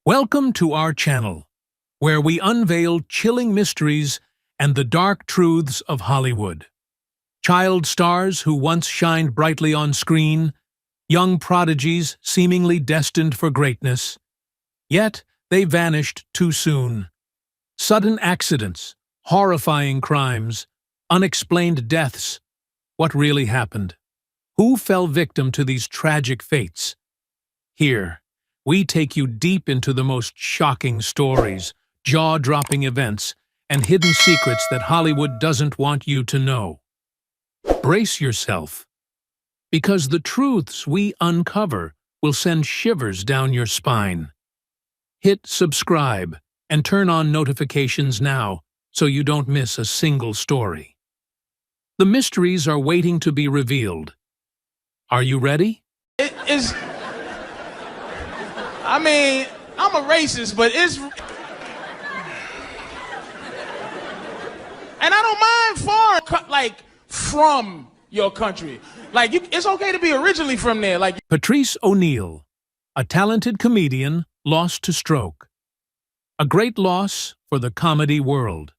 Welcome to our channel, where we unveil chilling mysteries and the dark truths of Hollywood. Child stars who once shined brightly on screen, young prodigies seemingly destined for greatness, yet they vanished too soon. Sudden accidents, horrifying crimes, unexplained deaths. What really happened? Who fell victim to these tragic fates? Here, we take you deep into the most shocking stories, jaw-dropping events, and hidden secrets that Hollywood doesn't want you to know. Brace yourself, because the truths we uncover will send shivers down your spine. Hit subscribe and turn on notifications now so you don't miss a single story. The mysteries are waiting to be revealed. Are you ready? It is. I mean, I'm a racist, but it's. And I don't mind foreign, like, from your country. Like, it's okay to be originally from there. Like, Patrice O'Neal, a talented comedian, lost to stroke. A great loss for the comedy world.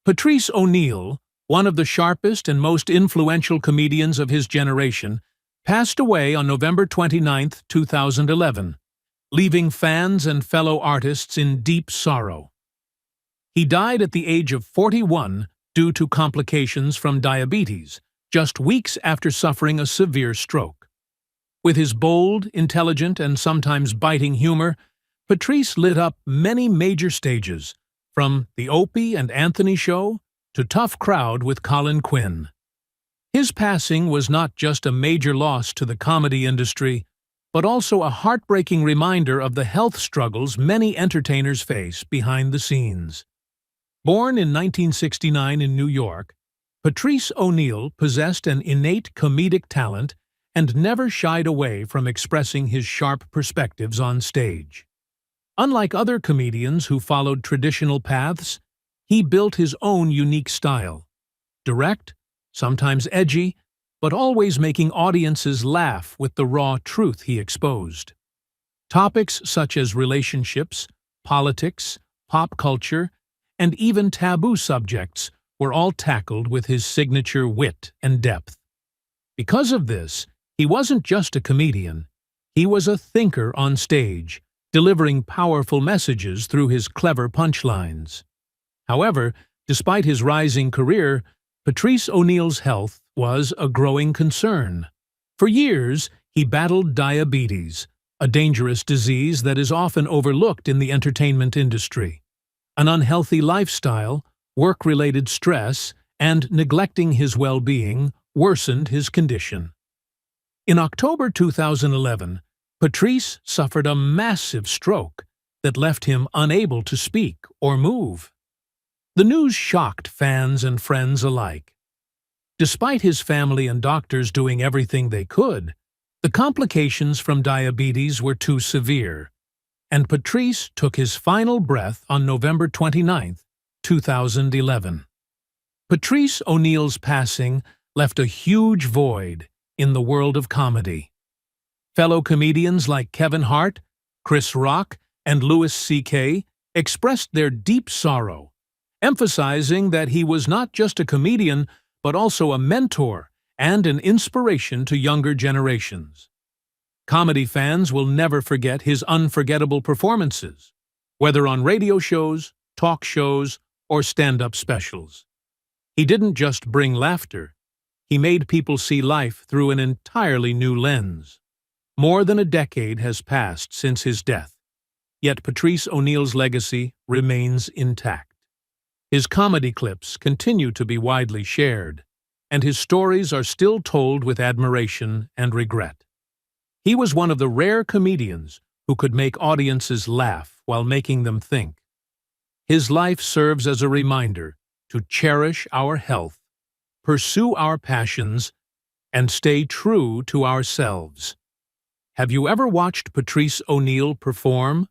Patrice O'Neal, one of the sharpest and most influential comedians of his generation, passed away on November 29, 2011, leaving fans and fellow artists in deep sorrow. He died at the age of 41 due to complications from diabetes, just weeks after suffering a severe stroke. With his bold, intelligent, and sometimes biting humor, Patrice lit up many major stages, from The Opie and Anthony Show to Tough Crowd with Colin Quinn. His passing was not just a major loss to the comedy industry, but also a heartbreaking reminder of the health struggles many entertainers face behind the scenes. Born in 1969 in New York, Patrice O'Neal possessed an innate comedic talent and never shied away from expressing his sharp perspectives on stage. Unlike other comedians who followed traditional paths, he built his own unique style. Direct, sometimes edgy, but always making audiences laugh with the raw truth he exposed. Topics such as relationships, politics, pop culture, and even taboo subjects were all tackled with his signature wit and depth. Because of this, he wasn't just a comedian, he was a thinker on stage, delivering powerful messages through his clever punchlines. However, despite his rising career, Patrice O'Neal's health was a growing concern. For years, he battled diabetes, a dangerous disease that is often overlooked in the entertainment industry. An unhealthy lifestyle, work-related stress, and neglecting his well-being worsened his condition. In October 2011, Patrice suffered a massive stroke that left him unable to speak or move. The news shocked fans and friends alike. Despite his family and doctors doing everything they could, the complications from diabetes were too severe, and Patrice took his final breath on November 29, 2011. Patrice O'Neal's passing left a huge void in the world of comedy. Fellow comedians like Kevin Hart, Chris Rock, and Louis C.K. expressed their deep sorrow, emphasizing that he was not just a comedian but also a mentor and an inspiration to younger generations. Comedy fans will never forget his unforgettable performances, whether on radio shows, talk shows, or stand-up specials. He didn't just bring laughter, he made people see life through an entirely new lens. More than a decade has passed since his death, yet Patrice O'Neal's legacy remains intact. His comedy clips continue to be widely shared, and his stories are still told with admiration and regret. He was one of the rare comedians who could make audiences laugh while making them think. His life serves as a reminder to cherish our health, pursue our passions, and stay true to ourselves. Have you ever watched Patrice O'Neal perform?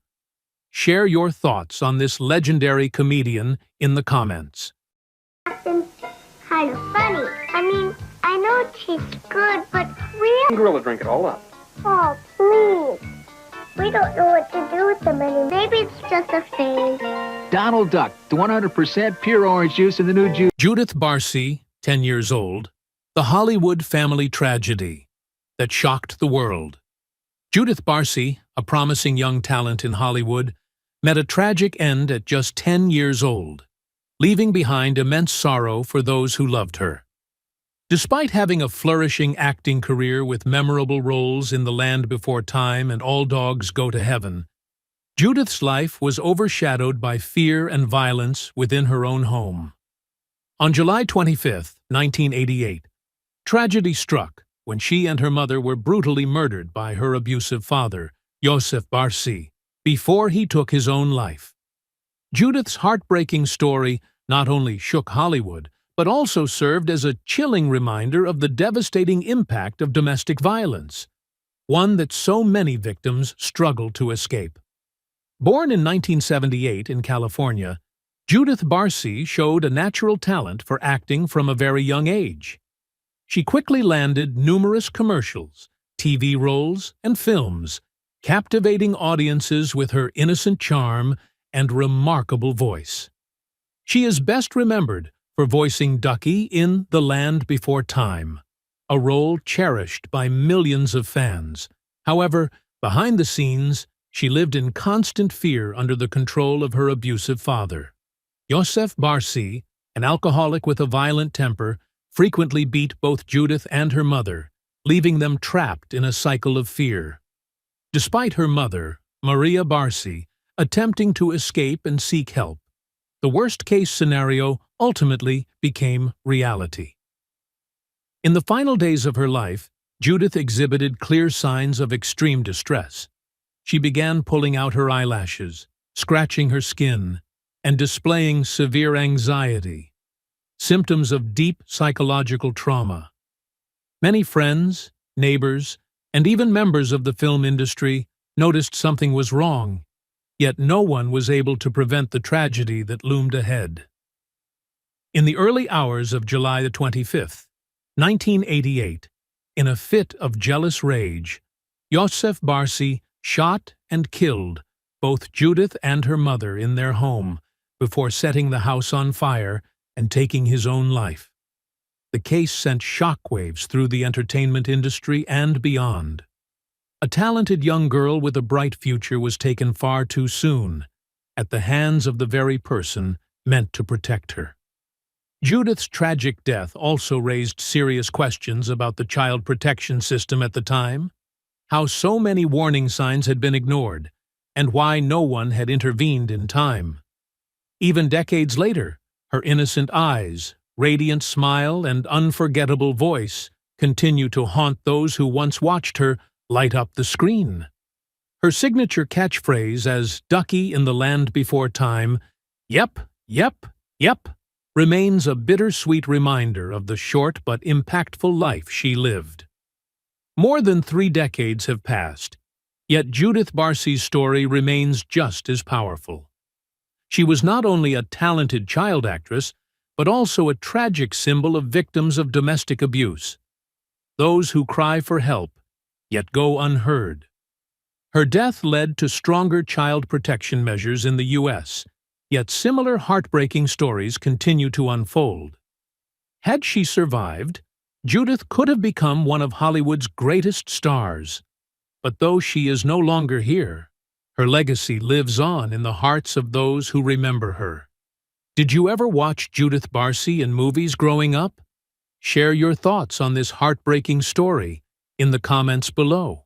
Share your thoughts on this legendary comedian in the comments. Kind of funny. I mean, I know it tastes good, but really... Gorilla drink it all up. Oh, please. We don't know what to do with the money. Maybe it's just a phase. Donald Duck, the 100% pure orange juice in the new juice. Judith Barcy, 10 years old, the Hollywood family tragedy that shocked the world. Judith Barcy, a promising young talent in Hollywood, met a tragic end at just 10 years old, leaving behind immense sorrow for those who loved her. Despite having a flourishing acting career with memorable roles in The Land Before Time and All Dogs Go to Heaven, Judith's life was overshadowed by fear and violence within her own home. On July 25, 1988, tragedy struck when she and her mother were brutally murdered by her abusive father, Joseph Barcy, before he took his own life. Judith's heartbreaking story not only shook Hollywood, but also served as a chilling reminder of the devastating impact of domestic violence, one that so many victims struggle to escape. Born in 1978 in California, Judith Barcy showed a natural talent for acting from a very young age. She quickly landed numerous commercials, TV roles, and films, captivating audiences with her innocent charm and remarkable voice. She is best remembered for voicing Ducky in The Land Before Time, a role cherished by millions of fans. However, behind the scenes, she lived in constant fear under the control of her abusive father. Joseph Barcy, an alcoholic with a violent temper, frequently beat both Judith and her mother, leaving them trapped in a cycle of fear. Despite her mother, Maria Barcy, attempting to escape and seek help, the worst-case scenario ultimately became reality. In the final days of her life, Judith exhibited clear signs of extreme distress. She began pulling out her eyelashes, scratching her skin, and displaying severe anxiety, symptoms of deep psychological trauma. Many friends, neighbors, and even members of the film industry noticed something was wrong, yet no one was able to prevent the tragedy that loomed ahead. In the early hours of July 25, 1988, in a fit of jealous rage, Joseph Barcy shot and killed both Judith and her mother in their home before setting the house on fire and taking his own life. The case sent shockwaves through the entertainment industry and beyond. A talented young girl with a bright future was taken far too soon, at the hands of the very person meant to protect her. Judith's tragic death also raised serious questions about the child protection system at the time, how so many warning signs had been ignored, and why no one had intervened in time. Even decades later, her innocent eyes, radiant smile, and unforgettable voice continue to haunt those who once watched her light up the screen. Her signature catchphrase as Ducky in The Land Before Time, "Yep, yep, yep," remains a bittersweet reminder of the short but impactful life she lived. More than 3 decades have passed, yet Judith Barcy's story remains just as powerful. She was not only a talented child actress, but also a tragic symbol of victims of domestic abuse, those who cry for help, yet go unheard. Her death led to stronger child protection measures in the U.S., yet similar heartbreaking stories continue to unfold. Had she survived, Judith could have become one of Hollywood's greatest stars. But though she is no longer here, her legacy lives on in the hearts of those who remember her. Did you ever watch Judith Barcy in movies growing up? Share your thoughts on this heartbreaking story in the comments below.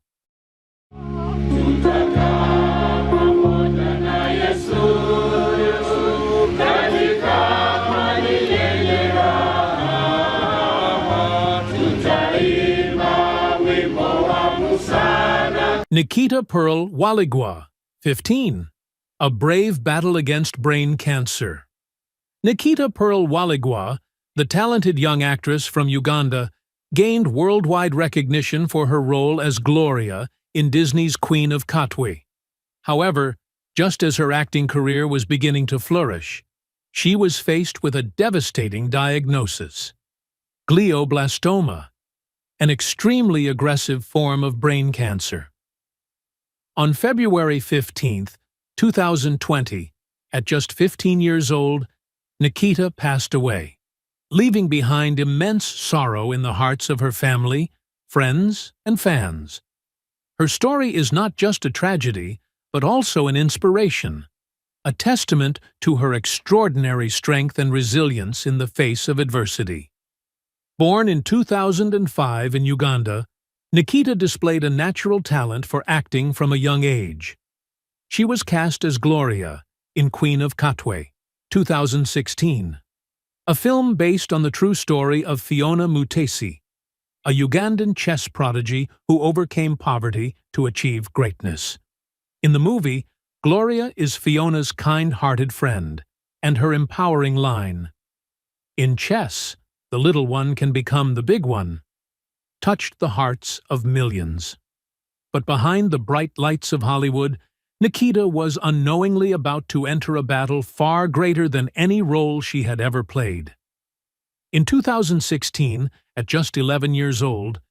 Nikita Pearl Waligwa, 15. A brave battle against brain cancer. Nikita Pearl Waligwa, the talented young actress from Uganda, gained worldwide recognition for her role as Gloria in Disney's Queen of Katwe. However, just as her acting career was beginning to flourish, she was faced with a devastating diagnosis: glioblastoma, an extremely aggressive form of brain cancer. On February 15, 2020, at just 15 years old, Nikita passed away, leaving behind immense sorrow in the hearts of her family, friends, and fans. Her story is not just a tragedy, but also an inspiration, a testament to her extraordinary strength and resilience in the face of adversity. Born in 2005 in Uganda, Nikita displayed a natural talent for acting from a young age. She was cast as Gloria in Queen of Katwe, 2016, a film based on the true story of Fiona Mutesi, a Ugandan chess prodigy who overcame poverty to achieve greatness. In the movie, Gloria is Fiona's kind-hearted friend, and her empowering line, "In chess, the little one can become the big one," touched the hearts of millions. But behind the bright lights of Hollywood, Nikita was unknowingly about to enter a battle far greater than any role she had ever played. In 2016, at just 11 years old,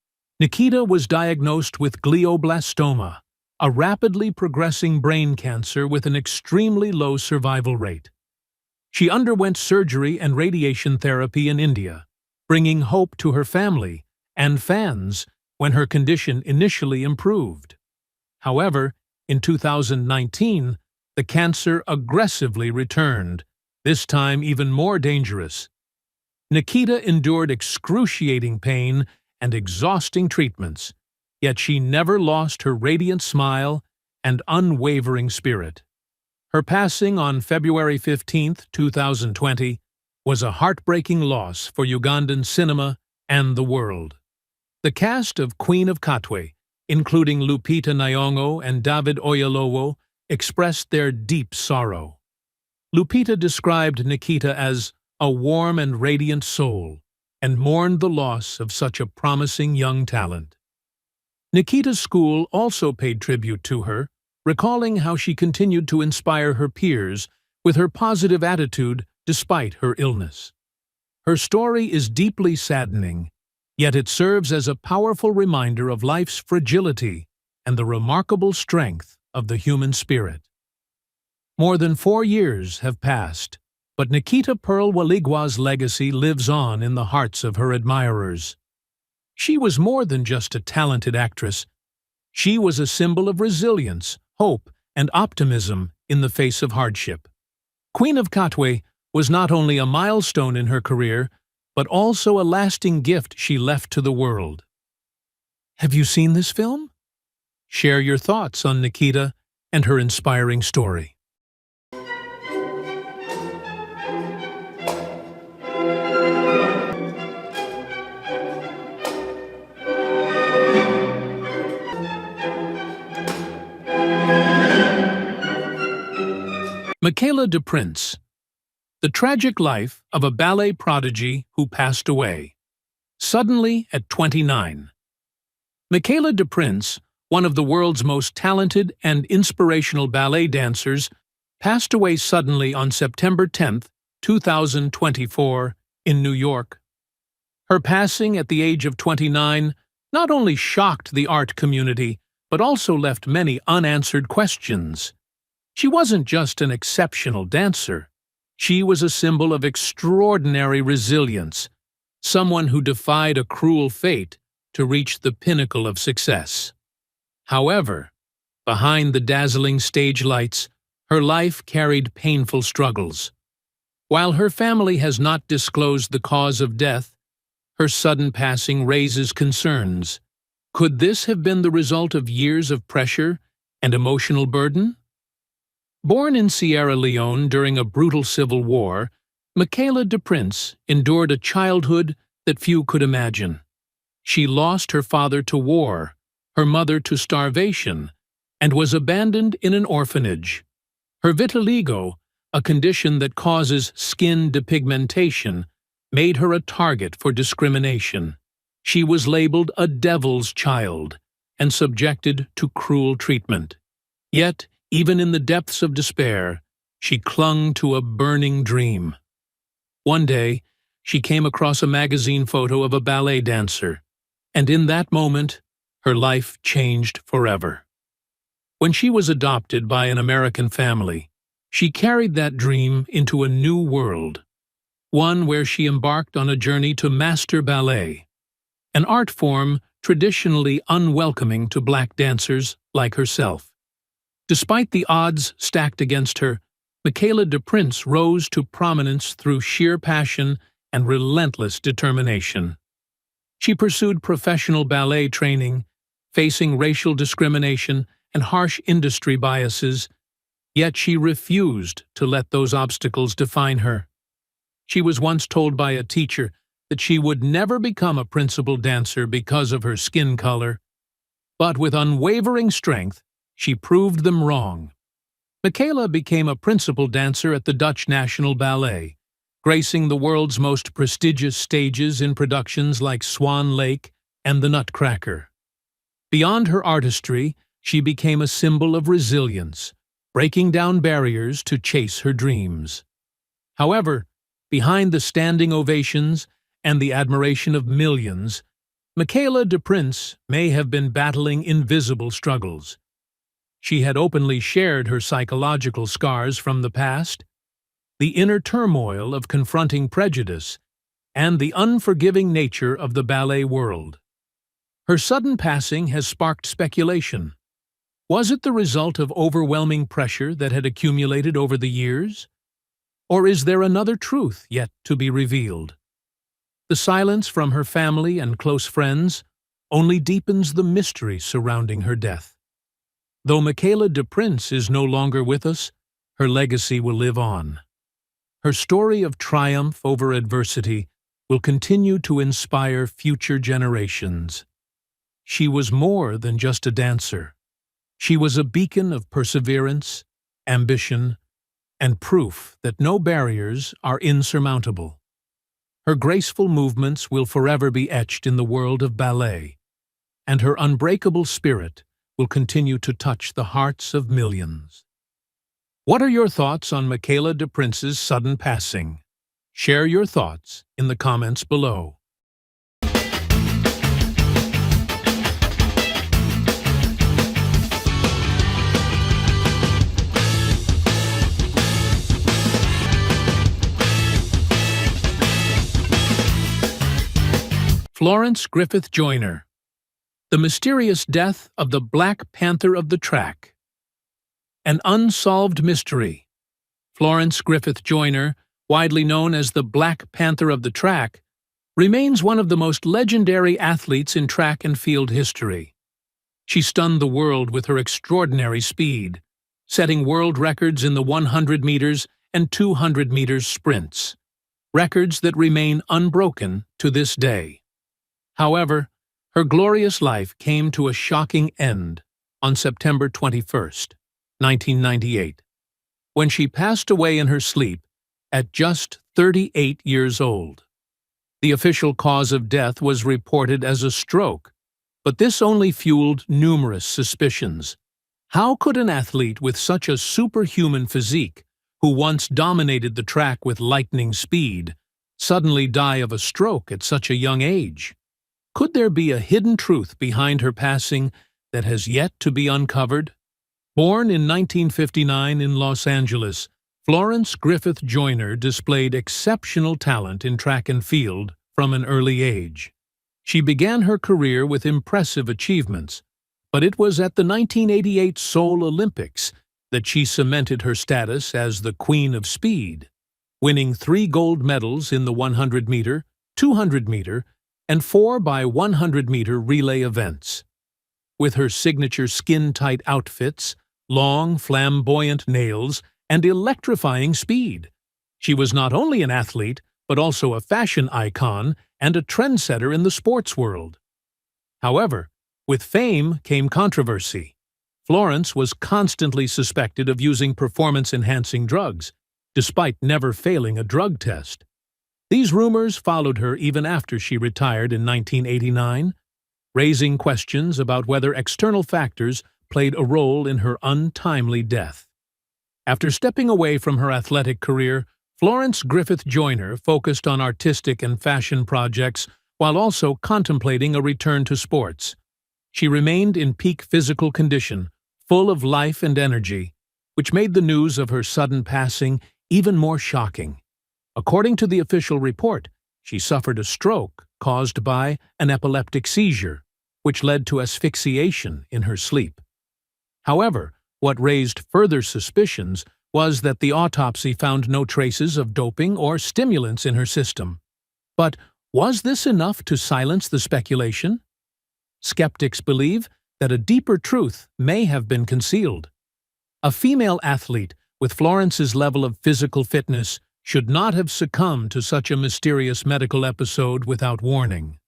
Nikita was diagnosed with glioblastoma, a rapidly progressing brain cancer with an extremely low survival rate. She underwent surgery and radiation therapy in India, bringing hope to her family and fans when her condition initially improved. However, in 2019, the cancer aggressively returned, this time even more dangerous. Nikita endured excruciating pain and exhausting treatments, yet she never lost her radiant smile and unwavering spirit. Her passing on February 15, 2020, was a heartbreaking loss for Ugandan cinema and the world. The cast of Queen of Katwe, including Lupita Nyong'o and David Oyelowo, expressed their deep sorrow. Lupita described Nikita as a warm and radiant soul and mourned the loss of such a promising young talent. Nikita's school also paid tribute to her, recalling how she continued to inspire her peers with her positive attitude despite her illness. Her story is deeply saddening, yet it serves as a powerful reminder of life's fragility and the remarkable strength of the human spirit. More than 4 years have passed, but Nikita Pearl Waligwa's legacy lives on in the hearts of her admirers. She was more than just a talented actress. She was a symbol of resilience, hope, and optimism in the face of hardship. Queen of Katwe was not only a milestone in her career, but also a lasting gift she left to the world. Have you seen this film? Share your thoughts on Nikita and her inspiring story. Michaela de Prince, the tragic life of a ballet prodigy who passed away, suddenly at 29. Michaela de Prince, one of the world's most talented and inspirational ballet dancers, passed away suddenly on September 10, 2024, in New York. Her passing at the age of 29 not only shocked the art community, but also left many unanswered questions. She wasn't just an exceptional dancer. She was a symbol of extraordinary resilience, someone who defied a cruel fate to reach the pinnacle of success. However, behind the dazzling stage lights, her life carried painful struggles. While her family has not disclosed the cause of death, her sudden passing raises concerns. Could this have been the result of years of pressure and emotional burden? Born in Sierra Leone during a brutal civil war, Michaela de Prince endured a childhood that few could imagine. She lost her father to war, her mother to starvation, and was abandoned in an orphanage. Her vitiligo, a condition that causes skin depigmentation, made her a target for discrimination. She was labeled a devil's child and subjected to cruel treatment. Yet, even in the depths of despair, she clung to a burning dream. One day, she came across a magazine photo of a ballet dancer, and in that moment, her life changed forever. When she was adopted by an American family, she carried that dream into a new world, one where she embarked on a journey to master ballet, an art form traditionally unwelcoming to black dancers like herself. Despite the odds stacked against her, Michaela de Prince rose to prominence through sheer passion and relentless determination. She pursued professional ballet training, facing racial discrimination and harsh industry biases, yet she refused to let those obstacles define her. She was once told by a teacher that she would never become a principal dancer because of her skin color, but with unwavering strength, she proved them wrong. Michaela became a principal dancer at the Dutch National Ballet, gracing the world's most prestigious stages in productions like Swan Lake and The Nutcracker. Beyond her artistry, she became a symbol of resilience, breaking down barriers to chase her dreams. However, behind the standing ovations and the admiration of millions, Michaela de Prince may have been battling invisible struggles. She had openly shared her psychological scars from the past, the inner turmoil of confronting prejudice, and the unforgiving nature of the ballet world. Her sudden passing has sparked speculation. Was it the result of overwhelming pressure that had accumulated over the years? Or is there another truth yet to be revealed? The silence from her family and close friends only deepens the mystery surrounding her death. Though Michaela de Prince is no longer with us, her legacy will live on. Her story of triumph over adversity will continue to inspire future generations. She was more than just a dancer. She was a beacon of perseverance, ambition, and proof that no barriers are insurmountable. Her graceful movements will forever be etched in the world of ballet, and her unbreakable spirit will continue to touch the hearts of millions. What are your thoughts on Michaela de Prince's sudden passing? Share your thoughts in the comments below. Florence Griffith Joyner. The mysterious death of the Black Panther of the track. An unsolved mystery. Florence Griffith Joyner, widely known as the Black Panther of the track, remains one of the most legendary athletes in track and field history. She stunned the world with her extraordinary speed, setting world records in the 100 meters and 200 meters sprints, records that remain unbroken to this day. However, her glorious life came to a shocking end on September 21st, 1998, when she passed away in her sleep at just 38 years old. The official cause of death was reported as a stroke, but this only fueled numerous suspicions. How could an athlete with such a superhuman physique, who once dominated the track with lightning speed, suddenly die of a stroke at such a young age? Could there be a hidden truth behind her passing that has yet to be uncovered? Born in 1959 in Los Angeles, Florence Griffith Joyner displayed exceptional talent in track and field from an early age. She began her career with impressive achievements, but it was at the 1988 Seoul Olympics that she cemented her status as the Queen of Speed, winning 3 gold medals in the 100-meter, 200-meter, and 4x100-meter relay events. With her signature skin-tight outfits, long, flamboyant nails, and electrifying speed, she was not only an athlete, but also a fashion icon and a trendsetter in the sports world. However, with fame came controversy. Florence was constantly suspected of using performance-enhancing drugs, despite never failing a drug test. These rumors followed her even after she retired in 1989, raising questions about whether external factors played a role in her untimely death. After stepping away from her athletic career, Florence Griffith Joyner focused on artistic and fashion projects while also contemplating a return to sports. She remained in peak physical condition, full of life and energy, which made the news of her sudden passing even more shocking. According to the official report, she suffered a stroke caused by an epileptic seizure, which led to asphyxiation in her sleep. However, what raised further suspicions was that the autopsy found no traces of doping or stimulants in her system. But was this enough to silence the speculation? Skeptics believe that a deeper truth may have been concealed. A female athlete with Florence's level of physical fitness should not have succumbed to such a mysterious medical episode without warning.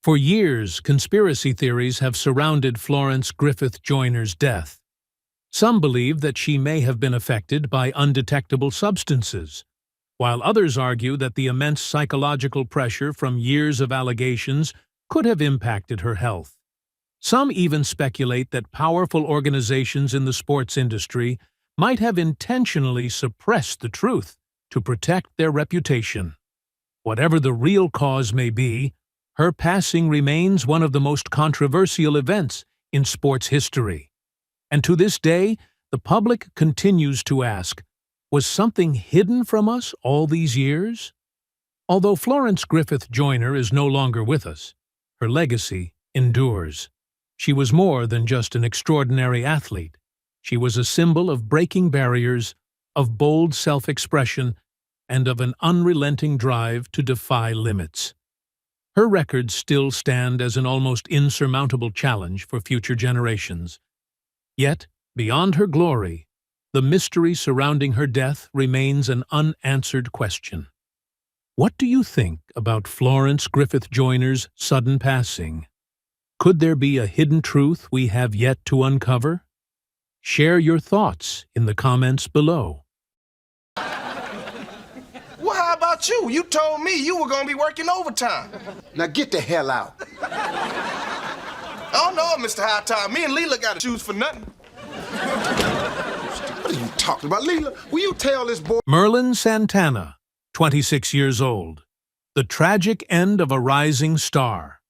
For years, conspiracy theories have surrounded Florence Griffith Joyner's death. Some believe that she may have been affected by undetectable substances, while others argue that the immense psychological pressure from years of allegations could have impacted her health. Some even speculate that powerful organizations in the sports industry might have intentionally suppressed the truth to protect their reputation. Whatever the real cause may be, her passing remains one of the most controversial events in sports history. And to this day, the public continues to ask, was something hidden from us all these years? Although Florence Griffith Joyner is no longer with us, her legacy endures. She was more than just an extraordinary athlete. She was a symbol of breaking barriers, of bold self-expression, and of an unrelenting drive to defy limits. Her records still stand as an almost insurmountable challenge for future generations. Yet, beyond her glory, the mystery surrounding her death remains an unanswered question. What do you think about Florence Griffith Joyner's sudden passing? Could there be a hidden truth we have yet to uncover? Share your thoughts in the comments below. Well, how about you? You told me you were going to be working overtime. Now get the hell out. Oh, no, Mr. Hightower. Me and Leela got to choose for nothing. What are you talking about, Leela? Will you tell this boy? Merlin Santana, 26 years old. The tragic end of a rising star.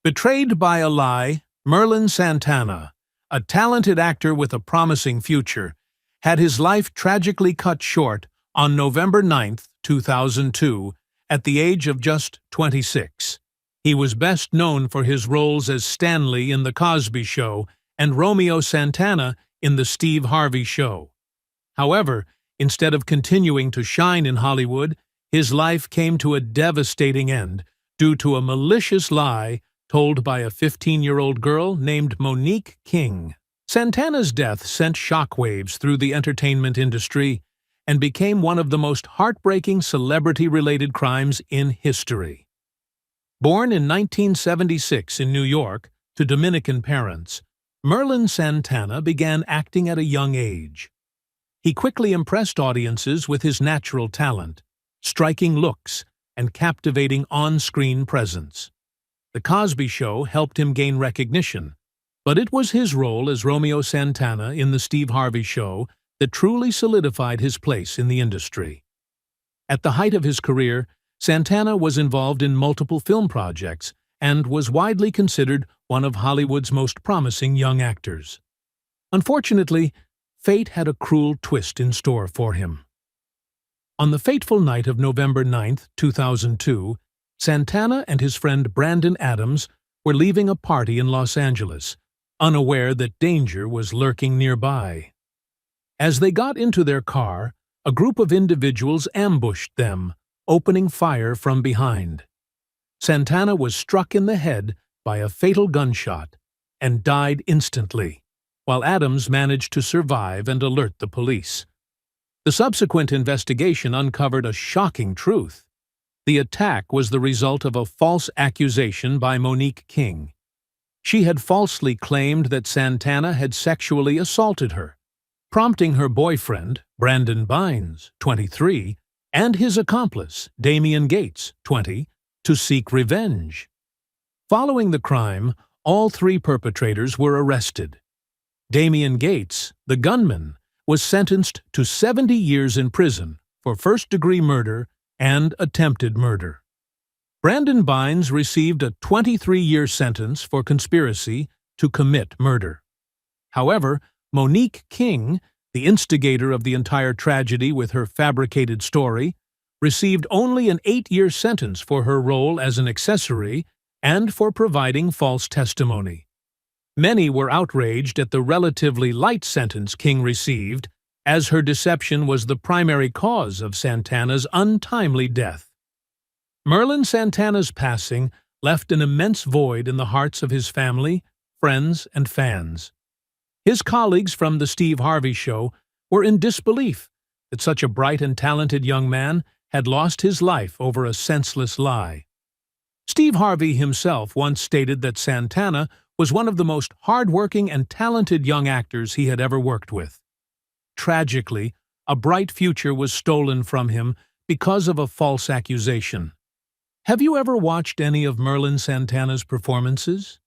Betrayed by a lie, Merlin Santana, a talented actor with a promising future, had his life tragically cut short on November 9, 2002, at the age of just 26. He was best known for his roles as Stanley in The Cosby Show and Romeo Santana in The Steve Harvey Show. However, instead of continuing to shine in Hollywood, his life came to a devastating end due to a malicious lie told by a 15-year-old girl named Monique King. Santana's death sent shockwaves through the entertainment industry and became one of the most heartbreaking celebrity-related crimes in history. Born in 1976 in New York to Dominican parents, Merlin Santana began acting at a young age. He quickly impressed audiences with his natural talent, striking looks, and captivating on-screen presence. The Cosby Show helped him gain recognition, but it was his role as Romeo Santana in The Steve Harvey Show that truly solidified his place in the industry. At the height of his career, Santana was involved in multiple film projects and was widely considered one of Hollywood's most promising young actors. Unfortunately, fate had a cruel twist in store for him. On the fateful night of November 9, 2002, Santana and his friend Brandon Adams were leaving a party in Los Angeles, unaware that danger was lurking nearby. As they got into their car, a group of individuals ambushed them, opening fire from behind. Santana was struck in the head by a fatal gunshot and died instantly, while Adams managed to survive and alert the police. The subsequent investigation uncovered a shocking truth. The attack was the result of a false accusation by Monique King. She had falsely claimed that Santana had sexually assaulted her, prompting her boyfriend, Brandon Bynes, 23, and his accomplice, Damian Gates, 20, to seek revenge. Following the crime, all three perpetrators were arrested. Damian Gates, the gunman, was sentenced to 70 years in prison for first-degree murder and attempted murder. Brandon Bynes received a 23-year sentence for conspiracy to commit murder. However, Monique King, the instigator of the entire tragedy with her fabricated story, received only an 8-year sentence for her role as an accessory and for providing false testimony. Many were outraged at the relatively light sentence King received, as her deception was the primary cause of Santana's untimely death. Merlin Santana's passing left an immense void in the hearts of his family, friends, and fans. His colleagues from The Steve Harvey Show were in disbelief that such a bright and talented young man had lost his life over a senseless lie. Steve Harvey himself once stated that Santana was one of the most hard-working and talented young actors he had ever worked with. Tragically, a bright future was stolen from him because of a false accusation. Have you ever watched any of Merlin Santana's performances?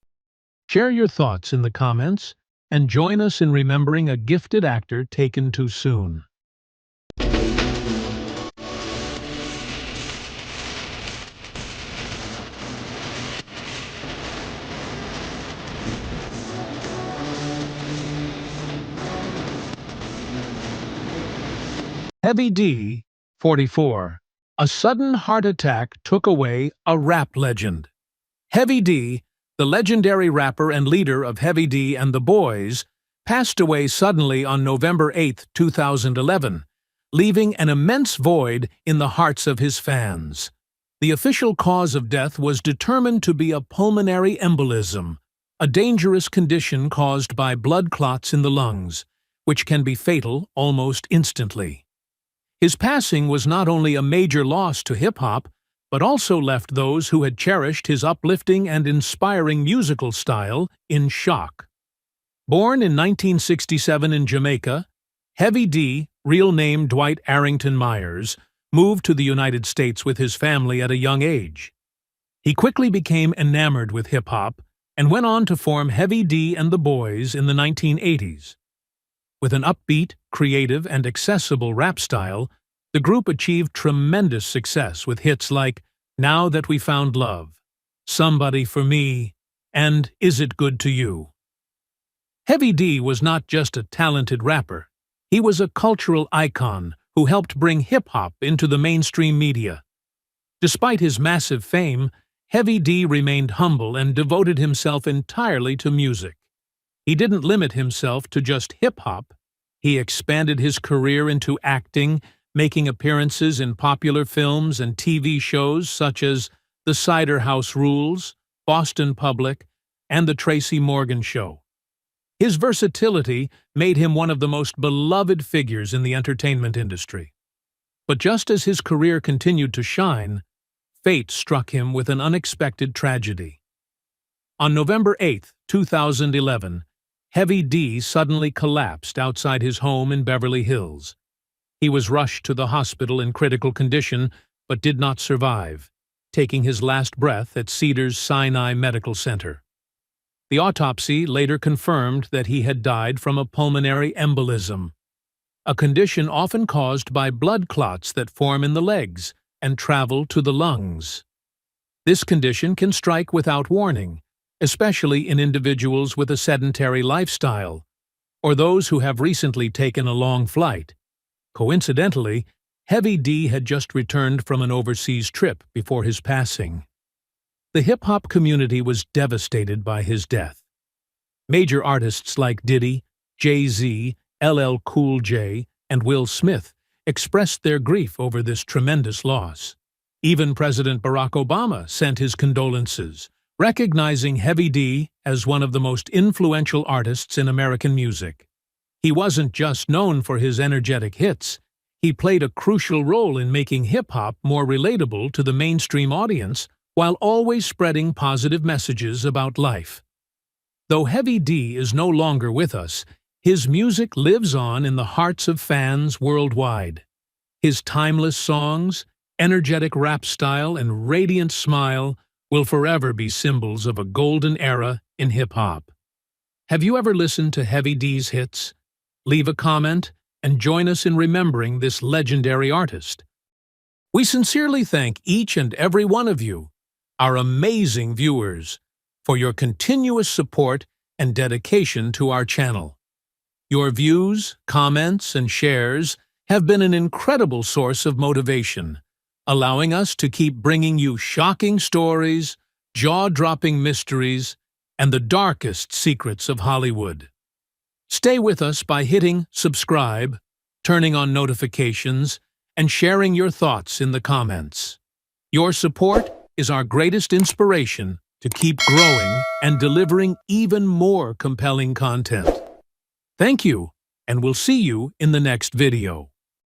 Share your thoughts in the comments and join us in remembering a gifted actor taken too soon. Heavy D, 44. A sudden heart attack took away a rap legend. Heavy D, the legendary rapper and leader of Heavy D and the Boys, passed away suddenly on November 8, 2011, leaving an immense void in the hearts of his fans. The official cause of death was determined to be a pulmonary embolism, a dangerous condition caused by blood clots in the lungs, which can be fatal almost instantly. His passing was not only a major loss to hip-hop, but also left those who had cherished his uplifting and inspiring musical style in shock. Born in 1967 in Jamaica, Heavy D, real name Dwight Arrington Myers, moved to the United States with his family at a young age. He quickly became enamored with hip-hop and went on to form Heavy D and the Boys in the 1980s. With an upbeat, creative, and accessible rap style, the group achieved tremendous success with hits like Now That We Found Love, Somebody for Me, and Is It Good to You? Heavy D was not just a talented rapper. He was a cultural icon who helped bring hip-hop into the mainstream media. Despite his massive fame, Heavy D remained humble and devoted himself entirely to music. He didn't limit himself to just hip-hop. He expanded his career into acting, making appearances in popular films and TV shows such as The Cider House Rules, Boston Public, and The Tracy Morgan Show. His versatility made him one of the most beloved figures in the entertainment industry. But just as his career continued to shine, fate struck him with an unexpected tragedy. On November 8, 2011, Heavy D suddenly collapsed outside his home in Beverly Hills. He was rushed to the hospital in critical condition, but did not survive, taking his last breath at Cedars-Sinai Medical Center. The autopsy later confirmed that he had died from a pulmonary embolism, a condition often caused by blood clots that form in the legs and travel to the lungs. This condition can strike without warning, especially in individuals with a sedentary lifestyle, or those who have recently taken a long flight. Coincidentally, Heavy D had just returned from an overseas trip before his passing. The hip-hop community was devastated by his death. Major artists like Diddy, Jay-Z, LL Cool J, and Will Smith expressed their grief over this tremendous loss. Even President Barack Obama sent his condolences, recognizing Heavy D as one of the most influential artists in American music. He wasn't just known for his energetic hits. He played a crucial role in making hip-hop more relatable to the mainstream audience while always spreading positive messages about life. Though Heavy D is no longer with us, his music lives on in the hearts of fans worldwide. His timeless songs, energetic rap style, and radiant smile will forever be symbols of a golden era in hip-hop. Have you ever listened to Heavy D's hits? Leave a comment and join us in remembering this legendary artist. We sincerely thank each and every one of you, our amazing viewers, for your continuous support and dedication to our channel. Your views, comments, and shares have been an incredible source of motivation, allowing us to keep bringing you shocking stories, jaw-dropping mysteries, and the darkest secrets of Hollywood. Stay with us by hitting subscribe, turning on notifications, and sharing your thoughts in the comments. Your support is our greatest inspiration to keep growing and delivering even more compelling content. Thank you, and we'll see you in the next video.